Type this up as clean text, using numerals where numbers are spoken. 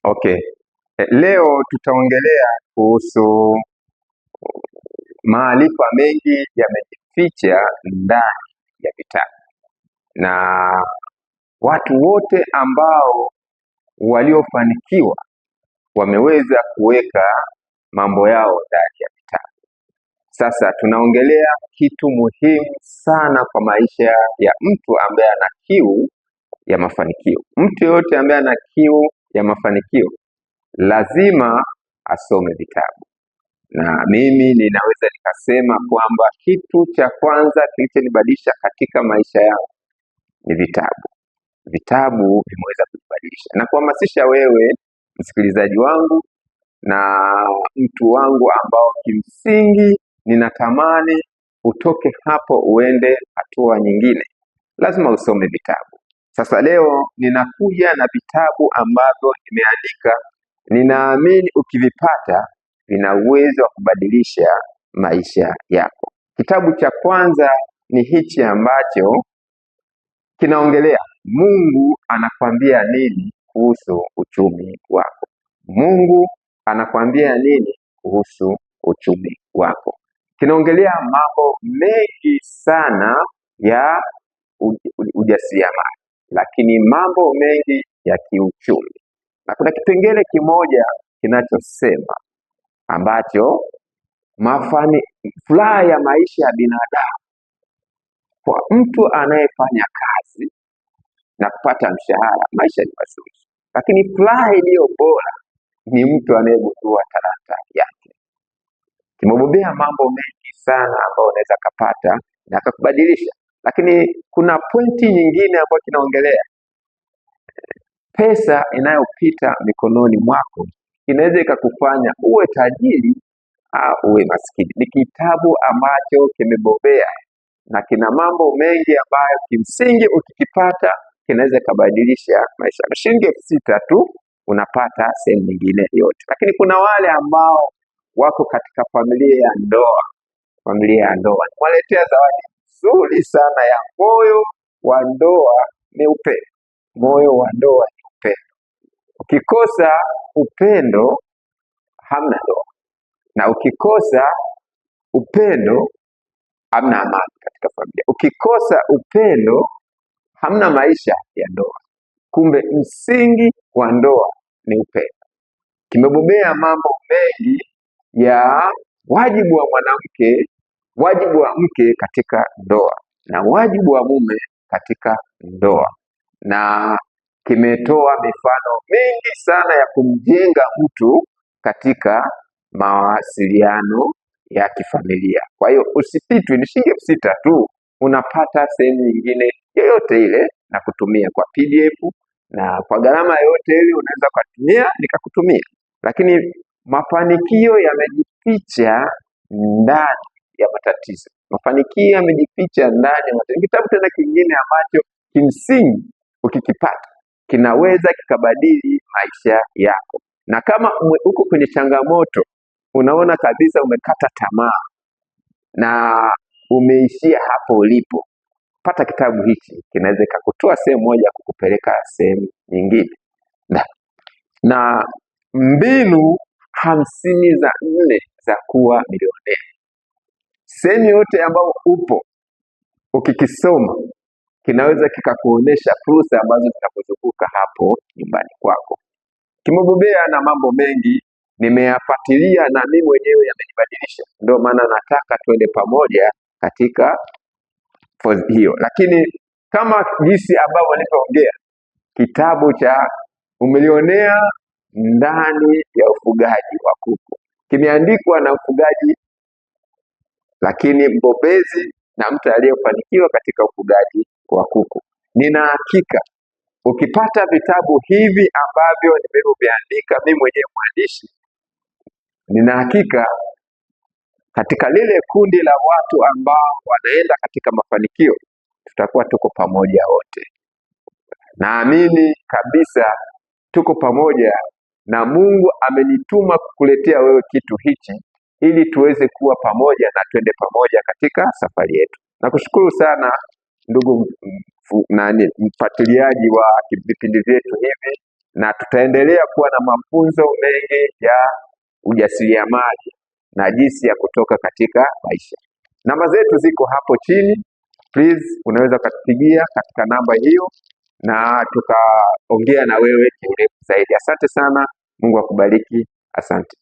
Okay. Leo tutaongelea kuhusu maarifa mengi yamejificha ndani ya vitabu, na watu wote ambao waliofanikiwa wameweza kuweka mambo yao ndani ya vitabu. Sasa tunaongelea kitu muhimu sana kwa maisha ya mtu ambaye ana kiu ya mafanikio. Mtu yote ambaye ana kiu ya mafanikio lazima asome vitabu, na mimi ninaweza nikasema kwamba kitu cha kwanza kilichonibadilisha katika maisha yangu ni vitabu. Vitabu vimeweza kunibadilisha na kuhamasisha wewe msikilizaji wangu na mtu wangu ambao kimsingi ninatamani utoke hapo uende hatua nyingine, lazima usome vitabu. Sasa leo ninakuja na vitabu ambavyo nimeandika, ninaamini ukivipata vina uwezo wa kubadilisha maisha yako. Kitabu cha kwanza ni hichi ambacho kinaongelea Mungu anakwambia nini kuhusu uchumi wako. Mungu anakwambia nini kuhusu uchumi wako. Kinaongelea mambo mengi sana ya ujasiriamali, lakini mambo mengi ya kiuchumi, na kuna kipengele kimoja kinachosema ambacho furaha ya maisha ya binadamu kwa mtu anayefanya kazi na kupata mshahara, maisha ni mazuri, lakini furaha iliyo bora ni mtu anayegundua talanta yake. Kimebobea mambo mengi sana ambayo unaweza kupata na akakubadilisha, lakini kuna pointi nyingine ambayo kinaongelea pesa inayopita mikononi mwako inaweza ikakufanya uwe tajiri au uwe maskini. Ni kitabu ambacho kimebobea na kina mambo mengi ambayo kimsingi ukikipata kinaweza kubadilisha maisha. Shilingi 6,000 tu unapata sehemu nyingine yote. Lakini kuna wale ambao wako katika familia ya ndoa. Familia ya ndoa waletea zawadi nzuri sana ya moyo wa ndoa ni upendo. Moyo wa ndoa ni upendo. Ukikosa upendo hamna ndoa, na ukikosa upendo hamna amani katika familia. Ukikosa upendo hamna maisha ya ndoa. Kumbe msingi wa ndoa ni upendo. Kimebobea mambo mengi ya wajibu wa mwanamke, wajibu wa mke katika ndoa na wajibu wa mume katika ndoa, na kimetoa mifano mingi sana ya kumjenga mtu katika mawasiliano ya kifamilia. Kwa hiyo usipitwe, ni shilingi 6,000 tu unapata sehemu nyingine yoyote ile na kutumia kwa PDF, na kwa gharama yoyote ile unaweza kutumia nikakutumia. Lakini mafanikio yamejificha ndani ya matatizo. Mafanikio yamejificha ndani ya matatizo. Kitabu tena kingine ambacho kimsingi ukikipata kinaweza kikabadili maisha yako. Na kama uko kwenye changamoto, unaona kabisa umekata tamaa na umeishia hapo ulipo, pata kitabu hichi, kinaweza kukutoa sehemu moja kukupeleka sehemu nyingine. Na mbinu 54 za kuwa milionea. Sehemu yote ambayo upo ukikisoma kinaweza kikakuonesha fursa ambazo zitakuzunguka hapo nyumbani kwako. Kimebobea na mambo mengi, nimeyafuatilia na mimi mwenyewe yamenibadilisha. Ndio maana nataka tuende pamoja katika hiyo. Lakini kama jinsi ambavyo walipoongea kitabu cha umilionea ndani ya ufugaji wa kuku, kimeandikwa na mfugaji lakini mbobezi na mtu aliyefanikiwa katika ufugaji wa kuku. Nina hakika ukipata vitabu hivi ambavyo nimeviandika mimi mwenyewe mwandishi, nina hakika katika lile kundi la watu ambao wanaenda katika mafanikio tutakuwa tuko pamoja wote. Naamini kabisa tuko pamoja, na Mungu amenituma kukuletea wewe kitu hichi ili tuweze kuwa pamoja na twende pamoja katika safari yetu. Nakushukuru sana ndugu mfuatiliaji wa vipindi vyetu hivi, na tutaendelea kuwa na mafunzo mengi ya ujasiriamali na jinsi ya kutoka katika maisha. Namba zetu ziko hapo chini, please unaweza ukatupigia katika namba hiyo na tukaongea na wewe kiurefu zaidi. Asante sana, Mungu akubariki. Asante.